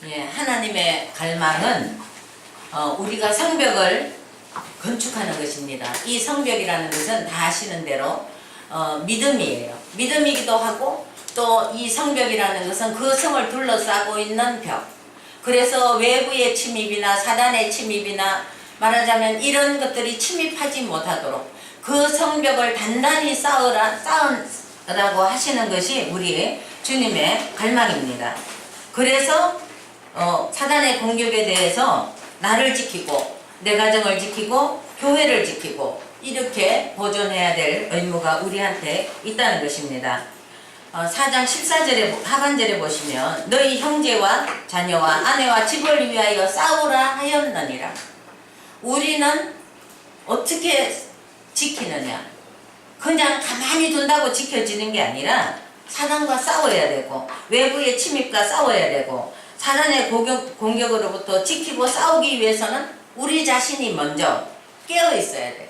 예, 하나님의 갈망은 우리가 성벽을 건축하는 것입니다. 이 성벽이라는 것은 다 아시는 대로 믿음이에요. 믿음이기도 하고 또 이 성벽이라는 것은 그 성을 둘러싸고 있는 벽. 그래서 외부의 침입이나 사단의 침입이나 말하자면 이런 것들이 침입하지 못하도록 그 성벽을 단단히 쌓으라고 하시는 것이 우리 주님의 갈망입니다. 그래서 사단의 공격에 대해서 나를 지키고 내 가정을 지키고 교회를 지키고 이렇게 보존해야 될 의무가 우리한테 있다는 것입니다. 4장 14절에 하반절에 보시면 너희 형제와 자녀와 아내와 집을 위하여 싸우라 하였느니라. 우리는 어떻게 지키느냐? 그냥 가만히 둔다고 지켜지는 게 아니라 사단과 싸워야 되고 외부의 침입과 싸워야 되고 사단의 공격으로부터 지키고 싸우기 위해서는 우리 자신이 먼저 깨어 있어야 돼요.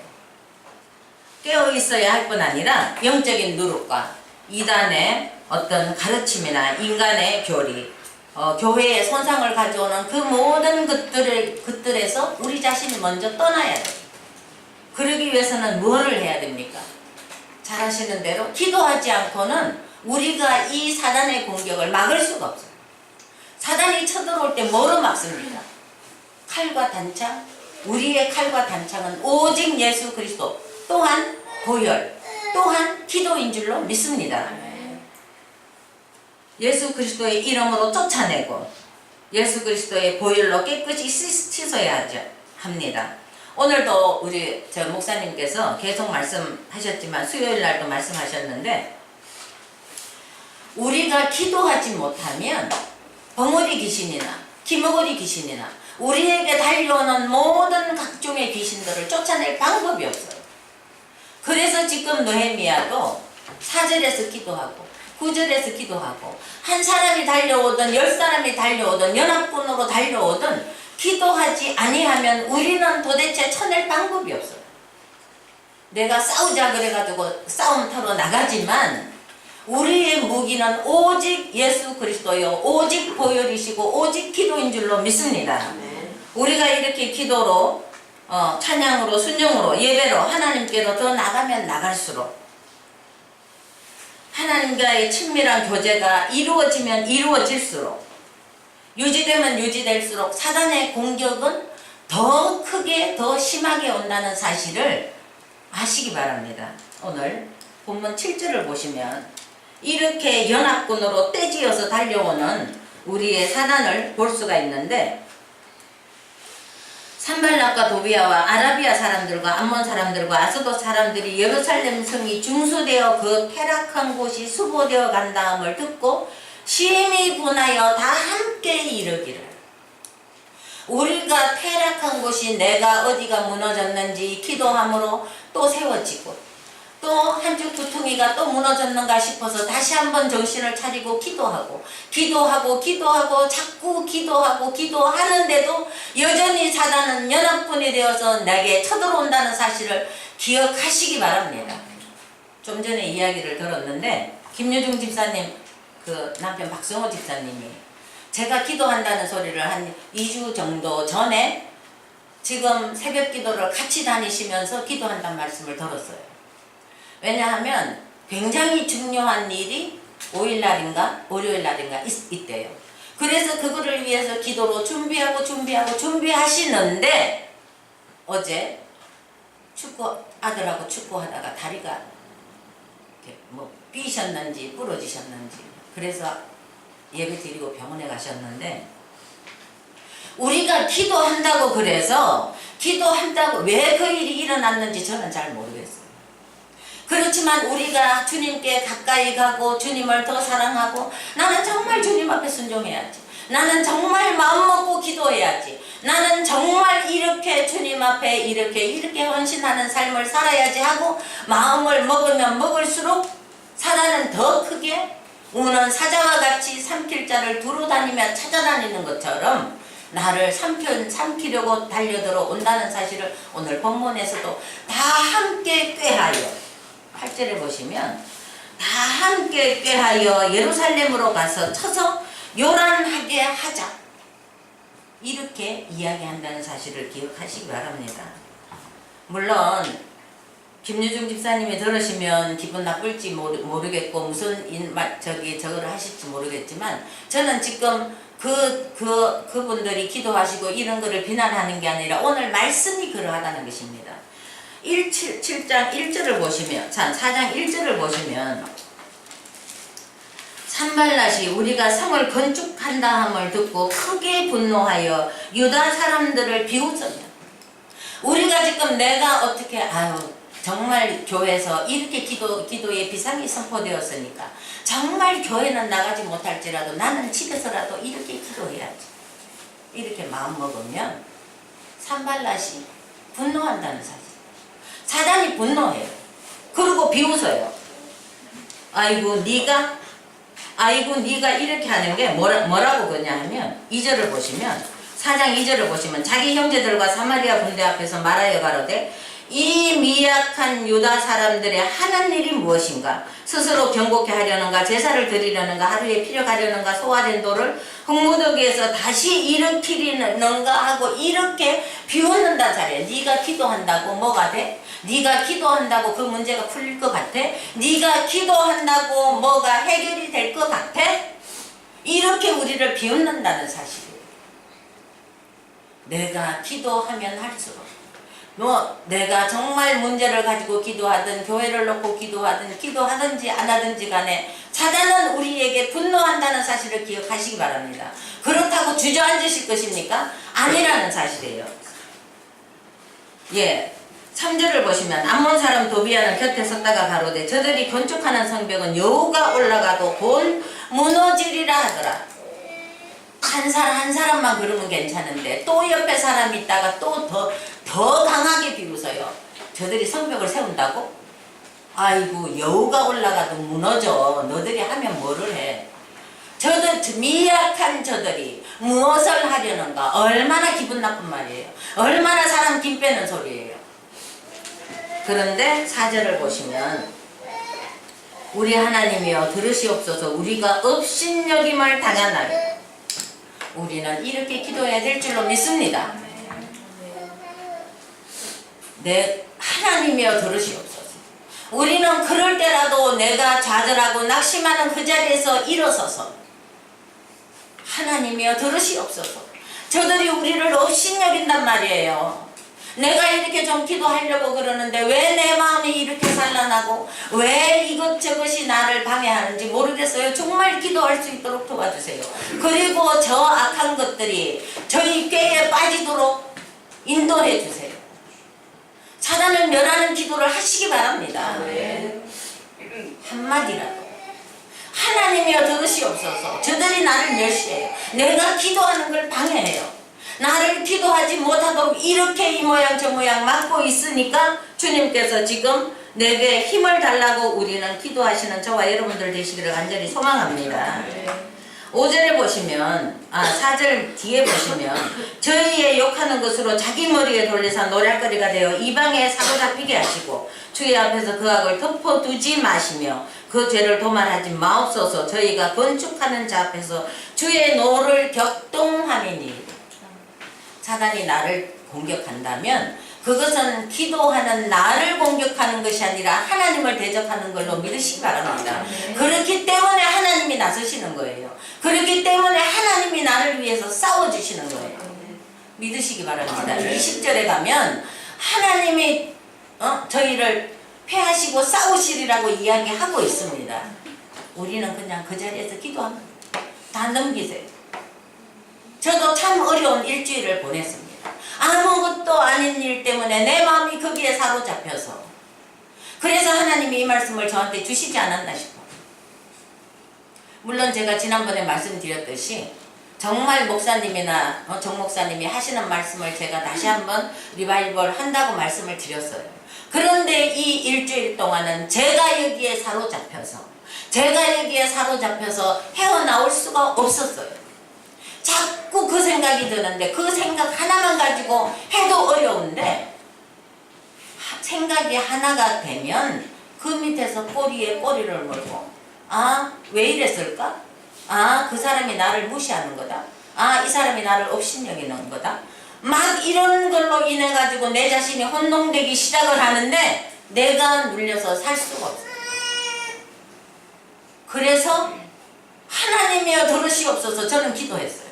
깨어 있어야 할 뿐 아니라 영적인 누룩과 이단의 어떤 가르침이나 인간의 교리, 교회에 손상을 가져오는 그 모든 것들에서 우리 자신이 먼저 떠나야 돼요. 그러기 위해서는 뭐를 해야 됩니까? 잘 아시는 대로 기도하지 않고는 우리가 이 사단의 공격을 막을 수가 없어요. 사단이 쳐들어올 때 뭐로 막습니까? 칼과 단창. 우리의 칼과 단창은 오직 예수 그리스도 또한 보혈 또한 기도인 줄로 믿습니다. 예수 그리스도의 이름으로 쫓아내고 예수 그리스도의 보혈로 깨끗이 씻어야 합니다. 오늘도 우리 목사님께서 계속 말씀하셨지만 수요일 날도 말씀하셨는데 우리가 기도하지 못하면 벙어리 귀신이나 기머거리 귀신이나 우리에게 달려오는 모든 각종의 귀신들을 쫓아낼 방법이 없어요. 그래서 지금 느헤미야도 4절에서 기도하고 9절에서 기도하고 한 사람이 달려오든 10사람이 달려오든 연합군으로 달려오든 기도하지 아니하면 우리는 도대체 쳐낼 방법이 없어요. 내가 싸우자 그래가지고 싸움터로 나가지만 우리의 무기는 오직 예수 그리스도요 오직 보혈이시고 오직 기도인 줄로 믿습니다. 우리가 이렇게 기도로 찬양으로 순종으로 예배로 하나님께로 더 나가면 나갈수록 하나님과의 친밀한 교제가 이루어지면 이루어질수록 유지되면 유지될수록 사단의 공격은 더 크게 더 심하게 온다는 사실을 아시기 바랍니다. 오늘 본문 7절을 보시면 이렇게 연합군으로 떼지어서 달려오는 우리의 사단을 볼 수가 있는데 산발락과 도비아와 아라비아 사람들과 암몬 사람들과 아스돗 사람들이 예루살렘 성이 중수되어 그 퇴락한 곳이 수보되어 간다음을 듣고 심히 분하여 다 함께 이르기를 우리가 퇴락한 곳이 내가 어디가 무너졌는지 기도함으로 또 세워지고 또 한쪽 두통이가 또 무너졌는가 싶어서 다시 한번 정신을 차리고 기도하고 자꾸 기도하는데도 여전히 사단은 연합군이 되어서 내게 쳐들어온다는 사실을 기억하시기 바랍니다. 좀 전에 이야기를 들었는데 김유중 집사님 그 남편 박성호 집사님이 제가 기도한다는 소리를 한 2주 정도 전에 지금 새벽 기도를 같이 다니시면서 기도한다는 말씀을 들었어요. 왜냐하면 굉장히 중요한 일이 5일날인가 월요일날인가 있대요. 그래서 그거를 위해서 기도로 준비하시는데 어제 아들하고 축구하다가 다리가 뭐 삐셨는지 부러지셨는지 그래서 예배 드리고 병원에 가셨는데 우리가 기도한다고 그래서 왜 그 일이 일어났는지 저는 잘 모르겠어요. 그렇지만 우리가 주님께 가까이 가고 주님을 더 사랑하고 나는 정말 주님 앞에 순종해야지. 나는 정말 마음먹고 기도해야지. 나는 정말 이렇게 주님 앞에 이렇게 헌신하는 삶을 살아야지 하고 마음을 먹으면 먹을수록 사단은 더 크게 우는 사자와 같이 삼킬 자를 두루 다니며 찾아다니는 것처럼 나를 삼키려고 달려들어 온다는 사실을 오늘 본문에서도 다 함께 꾀하여 8절에 보시면 다 함께 꾀하여 예루살렘으로 가서 쳐서 요란하게 하자. 이렇게 이야기한다는 사실을 기억하시기 바랍니다. 물론 김유중 집사님이 들으시면 기분 나쁠지 모르겠고 무슨 저걸 하실지 모르겠지만 저는 지금 그분들이 기도하시고 이런 거를 비난하는 게 아니라 오늘 말씀이 그러하다는 것입니다. 7장 1절을 보시면 4장 1절을 보시면 산발랏이 우리가 성을 건축한다 함을 듣고 크게 분노하여 유다 사람들을 비웃었다. 우리가 지금 내가 어떻게 정말 교회에서 이렇게 기도의 비상이 선포되었으니까 정말 교회는 나가지 못할지라도 나는 집에서라도 이렇게 기도해야지. 이렇게 마음먹으면 산발랏이 분노한다는 사실. 사단이 분노해요. 그리고 비웃어요. 아이고 네가 이렇게 하는 게 뭐라고 그러냐 하면 2절을 보시면 4장 2절을 보시면 자기 형제들과 사마리아 군대 앞에서 말하여 가로되 이 미약한 유다 사람들의 하는 일이 무엇인가? 스스로 경고케 하려는가? 제사를 드리려는가? 하루에 피력하려는가? 소화된 돌을 흙무더기에서 다시 일으키려는가? 하고 이렇게 비웃는다 잘해. 네가 기도한다고 뭐가 돼? 네가 기도한다고 그 문제가 풀릴 것 같아? 네가 기도한다고 뭐가 해결이 될 것 같아? 이렇게 우리를 비웃는다는 사실이에요. 내가 기도하면 할수록 내가 정말 문제를 가지고 기도하든 교회를 놓고 기도하든지 안 하든지 간에 사단은 우리에게 분노한다는 사실을 기억하시기 바랍니다. 그렇다고 주저앉으실 것입니까? 아니라는 사실이에요. 3절을 보시면 암몬 사람 도비아는 곁에 섰다가 가로되 저들이 건축하는 성벽은 여호가 올라가도 곧 무너지리라 하더라. 한 사람만 그러면 괜찮은데 또 옆에 사람이 있다가 또 더 강하게 비웃어요. 저들이 성벽을 세운다고? 아이고 여우가 올라가도 무너져. 너들이 하면 뭐를 해? 미약한 저들이 무엇을 하려는가? 얼마나 기분 나쁜 말이에요. 얼마나 사람 김 빼는 소리예요. 그런데 4절을 보시면 우리 하나님이여 들으시옵소서. 우리가 업신여김을 당하나니 우리는 이렇게 기도해야 될 줄로 믿습니다. 하나님이여 들으시옵소서. 우리는 그럴 때라도 내가 좌절하고 낙심하는 그 자리에서 일어서서 하나님이여 들으시옵소서. 저들이 우리를 업신여긴단 말이에요. 내가 이렇게 좀 기도하려고 그러는데 왜 내 마음이 이렇게 산란하고 왜 이것저것이 나를 방해하는지 모르겠어요. 정말 기도할 수 있도록 도와주세요. 그리고 저 악한 것들이 저희 꾀에 빠지도록 인도해 주세요. 사단을 멸하는 기도를 하시기 바랍니다. 한마디라도 하나님이여 들으시옵소서. 저들이 나를 멸시해요. 내가 기도하는 걸 방해해요. 나를 기도하지 못하도록 이렇게 이 모양 저 모양 막고 있으니까 주님께서 지금 내게 힘을 달라고 우리는 기도하시는 저와 여러분들 되시기를 간절히 소망합니다. 5절에 보시면 4절 뒤에 보시면 저희의 욕하는 것으로 자기 머리에 돌리사 노략거리가 되어 이방에 사로잡히게 하시고 주의 앞에서 그 악을 덮어두지 마시며 그 죄를 도말하지 마옵소서. 저희가 건축하는 자 앞에서 주의 노를 격동함이니. 사단이 나를 공격한다면 그것은 기도하는 나를 공격하는 것이 아니라 하나님을 대적하는 걸로 믿으시기 바랍니다. 그렇기 때문에 하나님이 나서시는 거예요. 그렇기 때문에 하나님이 나를 위해서 싸워주시는 거예요. 믿으시기 바랍니다. 20절에 가면 하나님이 저희를 패하시고 싸우시리라고 이야기하고 있습니다. 우리는 그냥 그 자리에서 기도하면 다 넘기세요. 저도 참 어려운 일주일을 보냈습니다. 아무것도 아닌 일 때문에 내 마음이 거기에 사로잡혀서 그래서 하나님이 이 말씀을 저한테 주시지 않았나 싶어요. 물론 제가 지난번에 말씀드렸듯이 정말 목사님이나 정 목사님이 하시는 말씀을 제가 다시 한번 리바이벌 한다고 말씀을 드렸어요. 그런데 이 일주일 동안은 제가 여기에 사로잡혀서 헤어나올 수가 없었어요. 자꾸 그 생각이 드는데 그 생각 하나만 가지고 해도 어려운데 생각이 하나가 되면 그 밑에서 꼬리에 꼬리를 물고 왜 이랬을까? 그 사람이 나를 무시하는 거다. 아, 이 사람이 나를 업신여기는 거다. 막 이런 걸로 인해 가지고 내 자신이 혼동되기 시작을 하는데 내가 눌려서 살 수가 없어요. 그래서 하나님이여 들으시옵소서 저는 기도했어요.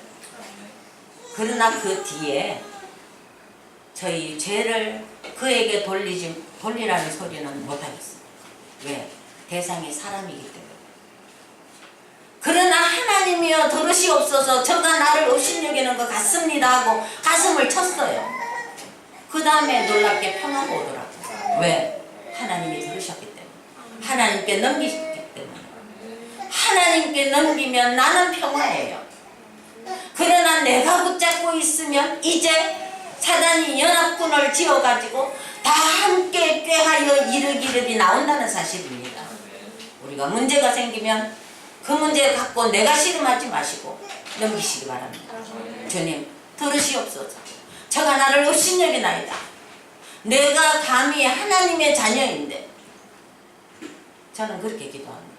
그러나 그 뒤에 저희 죄를 그에게 돌리라는 소리는 못하겠어요. 왜? 대상이 사람이기 때문에. 그러나 하나님이여 들으시옵소서 저가 나를 업신여기는 것 같습니다 하고 가슴을 쳤어요. 그 다음에 놀랍게 평화가 오더라고요. 왜? 하나님이 들으셨기 때문에. 하나님께 넘기셨기 때문에. 하나님께 넘기면 나는 평화예요. 그러나 내가 붙잡고 있으면 이제 사단이 연합군을 지어가지고 다 함께 꾀하여 이르기르이 나온다는 사실입니다. 우리가 문제가 생기면 그 문제를 갖고 내가 씨름하지 마시고 넘기시기 바랍니다. 주님 들으시옵소서. 저가 나를 업신여기나이다. 내가 감히 하나님의 자녀인데 저는 그렇게 기도합니다.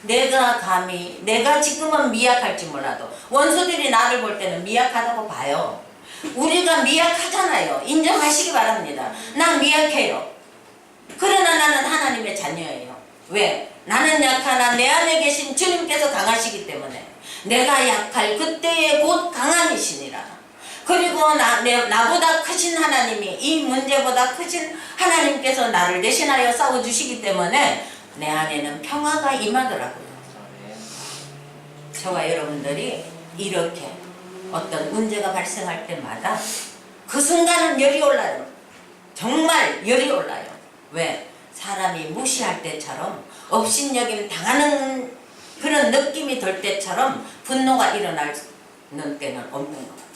내가 감히 내가 지금은 미약할지 몰라도 원수들이 나를 볼 때는 미약하다고 봐요. 우리가 미약하잖아요. 인정하시기 바랍니다. 난 미약해요. 그러나 나는 하나님의 자녀예요. 왜? 나는 약하나 내 안에 계신 주님께서 강하시기 때문에 내가 약할 그때에 곧 강함이시니라. 그리고 나보다 크신 하나님이 이 문제보다 크신 하나님께서 나를 대신하여 싸워주시기 때문에 내 안에는 평화가 임하더라고요. 저와 여러분들이 이렇게 어떤 문제가 발생할 때마다 그 순간은 열이 올라요. 정말 열이 올라요. 왜? 사람이 무시할 때처럼 업신여김 당하는 그런 느낌이 들 때처럼 분노가 일어나는 때는 없는 것 같아요.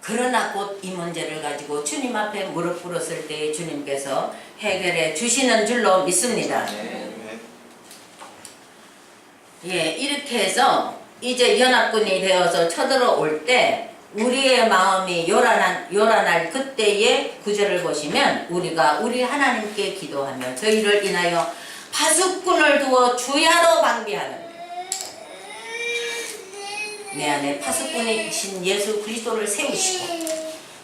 그러나 곧 이 문제를 가지고 주님 앞에 무릎 꿇었을 때 주님께서 해결해 주시는 줄로 믿습니다. 예, 이렇게 해서 이제 연합군이 되어서 쳐들어올 때 우리의 마음이 요란할 그때의 구절을 보시면 우리가 우리 하나님께 기도하며 저희를 인하여 파수꾼을 두어 주야로 방비하는 내 안에 파수꾼이신 예수 그리스도를 세우시고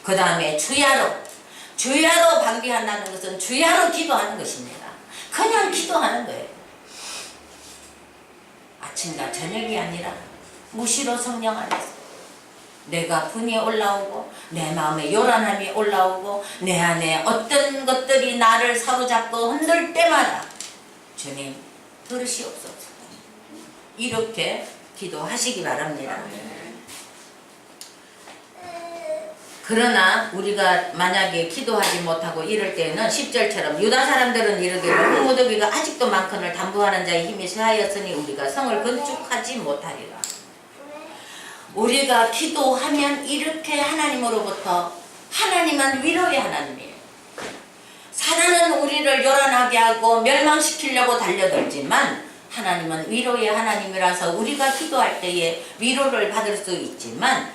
그 다음에 주야로 방비한다는 것은 주야로 기도하는 것입니다. 그냥 기도하는 거예요. 아침과 저녁이 아니라 무시로 성령 안에서 내가 분이 올라오고 내 마음에 요란함이 올라오고 내 안에 어떤 것들이 나를 사로잡고 흔들 때마다 주님 들으시옵소서. 이렇게 기도하시기 바랍니다. 그러나 우리가 만약에 기도하지 못하고 이럴 때는 10절처럼 유다 사람들은 이르기를 흙무더기가 아직도 많거늘 담보하는 자의 힘이 쇠하였으니 우리가 성을 건축하지 못하리라. 우리가 기도하면 이렇게 하나님으로부터 하나님은 위로의 하나님이에요. 사단은 우리를 요란하게 하고 멸망시키려고 달려들지만 하나님은 위로의 하나님이라서 우리가 기도할 때에 위로를 받을 수 있지만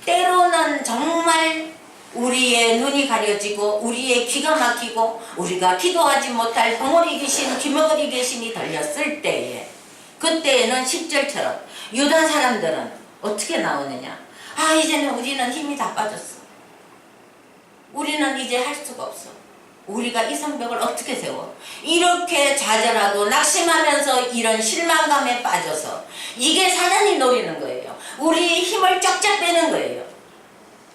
때로는 정말 우리의 눈이 가려지고 우리의 귀가 막히고 우리가 기도하지 못할 벙어리 귀신, 귀머거리 귀신이 들렸을 때에 그때에는 10절처럼 유다 사람들은 어떻게 나오느냐? 아, 이제는 우리는 힘이 다 빠졌어. 우리는 이제 할 수가 없어. 우리가 이 성벽을 어떻게 세워? 이렇게 좌절하고 낙심하면서 이런 실망감에 빠져서 이게 사단이 노리는 거예요. 우리의 힘을 쫙쫙 빼는 거예요.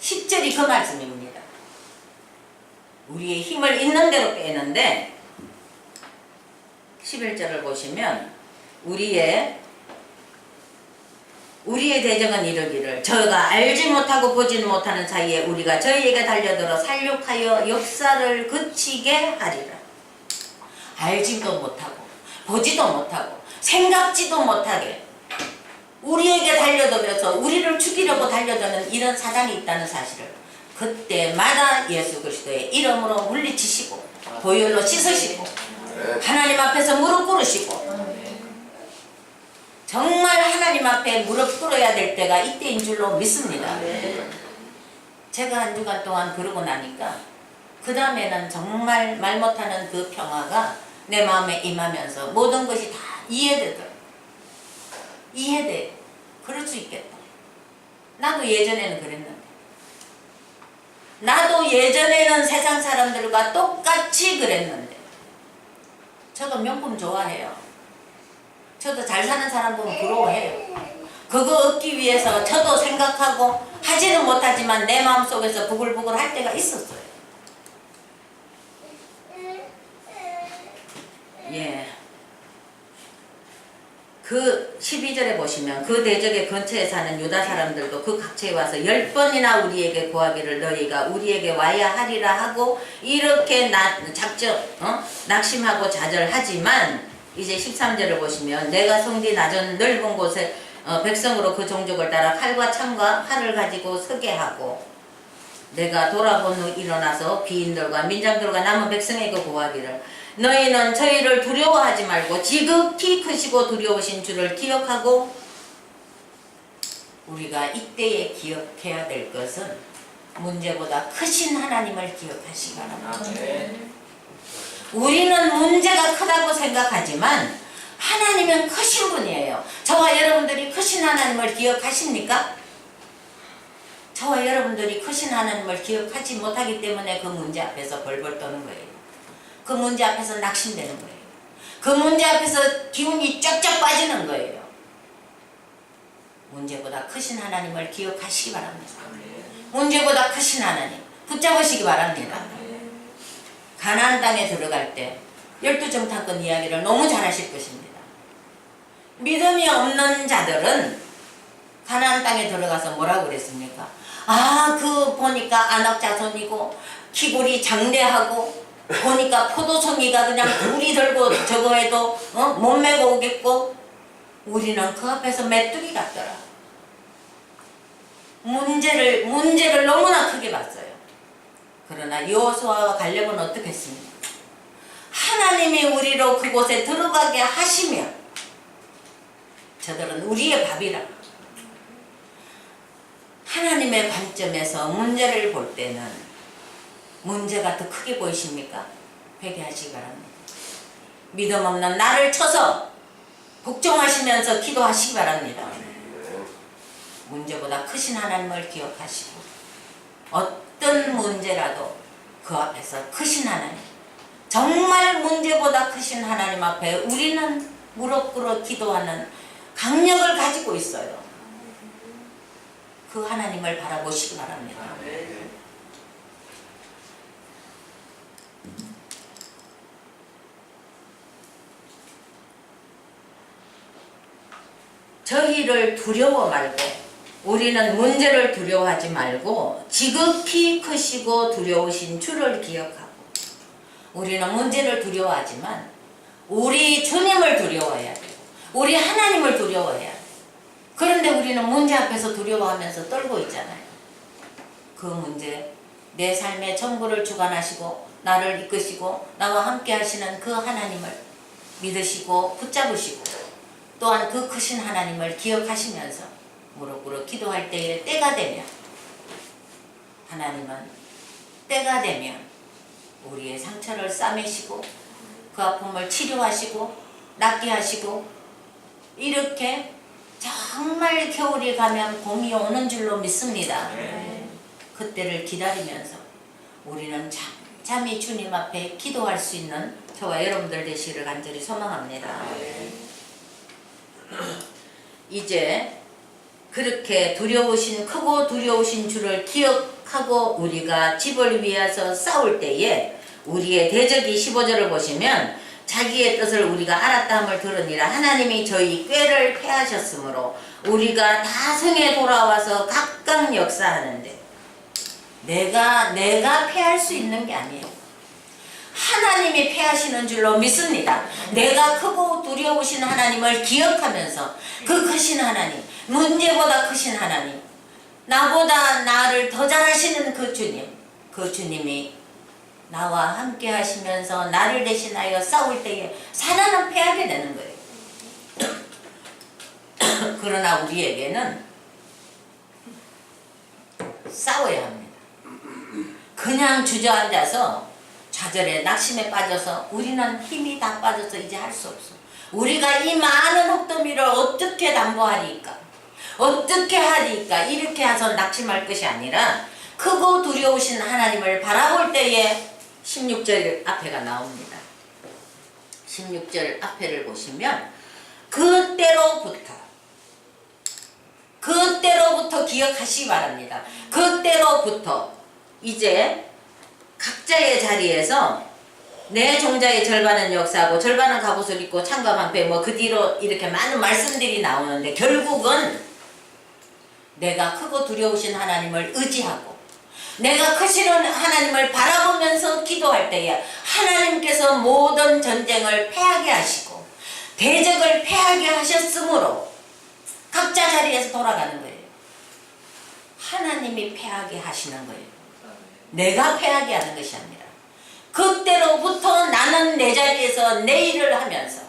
10절이 그 말씀입니다. 우리의 힘을 있는 대로 빼는데 11절을 보시면 우리의 대적은 이르기를 저희가 알지 못하고 보지는 못하는 사이에 우리가 저희에게 달려들어 살육하여 역사를 그치게 하리라. 알지도 못하고 보지도 못하고 생각지도 못하게 우리에게 달려들어서 우리를 죽이려고 달려드는 이런 사단이 있다는 사실을 그때마다 예수 그리스도의 이름으로 물리치시고 보혈로 씻으시고 하나님 앞에서 무릎 꿇으시고 정말 하나님 앞에 무릎 꿇어야 될 때가 이때인 줄로 믿습니다. 제가 한 주간 동안 그러고 나니까 그 다음에는 정말 말 못하는 그 평화가 내 마음에 임하면서 모든 것이 다 이해되더라고요. 이해돼. 수 있겠다. 나도 예전에는 그랬는데. 나도 예전에는 세상 사람들과 똑같이 그랬는데. 저도 명품 좋아해요. 저도 잘 사는 사람 보면 부러워해요. 그거 얻기 위해서 저도 생각하고 하지는 못하지만 내 마음속에서 부글부글 할 때가 있었어요. 예. 그 12절에 보시면 그 대적의 근처에 사는 유다 사람들도 그 각처에 와서 10번이나 우리에게 구하기를 너희가 우리에게 와야 하리라 하고 이렇게 낙심하고 좌절하지만 이제 13절을 보시면 내가 성디 낮은 넓은 곳에 백성으로 그 종족을 따라 칼과 창과 활을 가지고 서게 하고 내가 돌아본 후 일어나서 비인들과 민장들과 남은 백성에게 구하기를 너희는 저희를 두려워하지 말고 지극히 크시고 두려우신 주를 기억하고 우리가 이때에 기억해야 될 것은 문제보다 크신 하나님을 기억하시기 바랍니다. 우리는 문제가 크다고 생각하지만 하나님은 크신 분이에요. 저와 여러분들이 크신 하나님을 기억하십니까? 저와 여러분들이 크신 하나님을 기억하지 못하기 때문에 그 문제 앞에서 벌벌 떠는 거예요. 그 문제 앞에서 낙심되는 거예요. 그 문제 앞에서 기운이 쫙쫙 빠지는 거예요. 문제보다 크신 하나님을 기억하시기 바랍니다. 문제보다 크신 하나님 붙잡으시기 바랍니다. 가나안 땅에 들어갈 때 12정탐꾼 이야기를 너무 잘 하실 것입니다. 믿음이 없는 자들은 가나안 땅에 들어가서 뭐라고 그랬습니까? 그 보니까 아낙 자손이고 키골이 장대하고 보니까 포도송이가 그냥 둘이 들고 저거 해도 못 메고 오겠고 우리는 그 앞에서 메뚜기 같더라. 문제를 너무나 크게 봤어요. 그러나 여호수아와 갈렙은 어떻게 했습니까? 하나님이 우리로 그곳에 들어가게 하시면 저들은 우리의 밥이라. 하나님의 관점에서 문제를 볼 때는 문제가 더 크게 보이십니까? 회개하시기 바랍니다. 믿음 없는 나를 쳐서 복종하시면서 기도하시기 바랍니다. 문제보다 크신 하나님을 기억하시고 어떤 문제라도 그 앞에서 크신 하나님, 정말 문제보다 크신 하나님 앞에 우리는 무릎 꿇어 기도하는 강력을 가지고 있어요. 그 하나님을 바라보시기 바랍니다. 저희를 두려워 말고 우리는 문제를 두려워하지 말고 지극히 크시고 두려우신 주를 기억하고 우리는 문제를 두려워하지만 우리 주님을 두려워해야 돼요. 우리 하나님을 두려워해야 돼요. 그런데 우리는 문제 앞에서 두려워하면서 떨고 있잖아요. 그 문제, 내 삶의 전부를 주관하시고 나를 이끄시고 나와 함께 하시는 그 하나님을 믿으시고 붙잡으시고 또한 그 크신 하나님을 기억하시면서 무릎 꿇어 기도할 때에 때가 되면 하나님은 때가 되면 우리의 상처를 싸매시고 그 아픔을 치료하시고 낫게 하시고 이렇게 정말 겨울이 가면 봄이 오는 줄로 믿습니다. 그때를 기다리면서 우리는 잠잠히 주님 앞에 기도할 수 있는 저와 여러분들 되시기를 간절히 소망합니다. 이제 그렇게 두려우신 크고 두려우신 주를 기억하고 우리가 집을 위해서 싸울 때에 우리의 대적이 15절을 보시면 자기의 뜻을 우리가 알았다함을 들으니라 하나님이 저희 꾀를 패하셨으므로 우리가 다 성에 돌아와서 각각 역사하는데 내가 패할 수 있는 게 아니에요. 하나님이 패하시는 줄로 믿습니다. 내가 크고 두려우신 하나님을 기억하면서 그 크신 하나님, 문제보다 크신 하나님, 나보다 나를 더 잘하시는 그 주님이 나와 함께 하시면서 나를 대신하여 싸울 때에 사나는 패하게 되는 거예요. 그러나 우리에게는 싸워야 합니다. 그냥 주저앉아서 좌절에 낙심에 빠져서 우리는 힘이 다 빠져서 이제 할 수 없어. 우리가 이 많은 흙더미를 어떻게 담보하리까? 어떻게 하리까 이렇게 해서 낙심할 것이 아니라 크고 두려우신 하나님을 바라볼 때에 16절 앞에가 나옵니다. 16절 앞에를 보시면 그때로부터 기억하시기 바랍니다. 그때로부터 이제 각자의 자리에서 내 종자의 절반은 역사하고 절반은 갑옷을 입고 창과 방패 뭐 그 뒤로 이렇게 많은 말씀들이 나오는데 결국은 내가 크고 두려우신 하나님을 의지하고 내가 크신 하나님을 바라보면서 기도할 때에 하나님께서 모든 전쟁을 패하게 하시고 대적을 패하게 하셨으므로 각자 자리에서 돌아가는 거예요. 하나님이 패하게 하시는 거예요. 내가 패하게 하는 것이 아니라 그때로부터 나는 내 자리에서 내 일을 하면서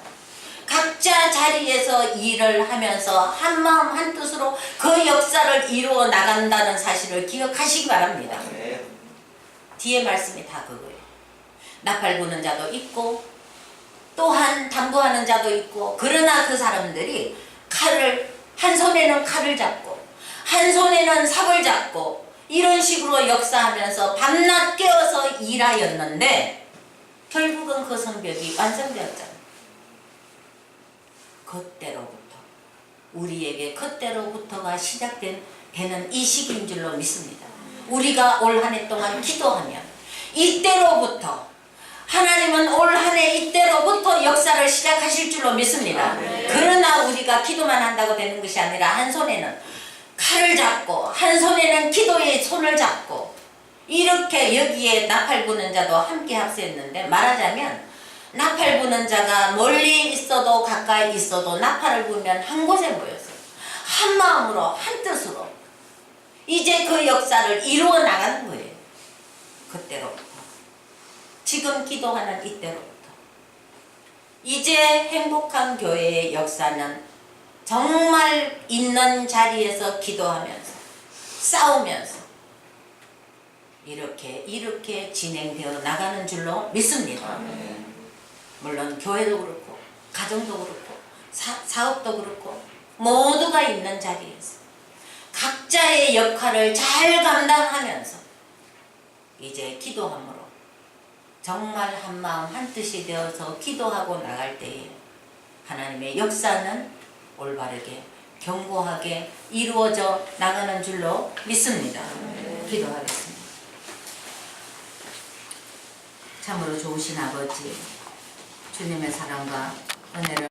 각자 자리에서 일을 하면서 한마음 한뜻으로 그 역사를 이루어 나간다는 사실을 기억하시기 바랍니다. 뒤에 말씀이 다 그거예요. 나팔 부는 자도 있고 또한 담보하는 자도 있고 그러나 그 사람들이 한 손에는 칼을 잡고 한 손에는 삽을 잡고 이런 식으로 역사하면서 밤낮 깨어서 일하였는데 결국은 그 성벽이 완성되었잖아요. 그때로부터 우리에게 그때로부터가 시작되는 이 시기인 줄로 믿습니다. 우리가 올 한 해 동안 기도하면 이때로부터 하나님은 올 한 해 이때로부터 역사를 시작하실 줄로 믿습니다. 그러나 우리가 기도만 한다고 되는 것이 아니라 한 손에는 칼을 잡고 한 손에는 기도의 손을 잡고 이렇게 여기에 나팔 부는 자도 함께 합세했는데 말하자면 나팔 부는 자가 멀리 있어도 가까이 있어도 나팔을 부면 한 곳에 모여서 한 마음으로 한 뜻으로 이제 그 역사를 이루어 나가는 거예요. 그때로부터 지금 기도하는 이때로부터 이제 행복한 교회의 역사는 정말 있는 자리에서 기도하면서 싸우면서 이렇게 진행되어 나가는 줄로 믿습니다. 물론 교회도 그렇고 가정도 그렇고 사업도 그렇고 모두가 있는 자리에서 각자의 역할을 잘 감당하면서 이제 기도함으로 정말 한마음 한뜻이 되어서 기도하고 나갈 때에 하나님의 역사는 올바르게 견고하게 이루어져 나가는 줄로 믿습니다. 기도하겠습니다. 참으로 좋으신 아버지 주님의 사랑과 은혜를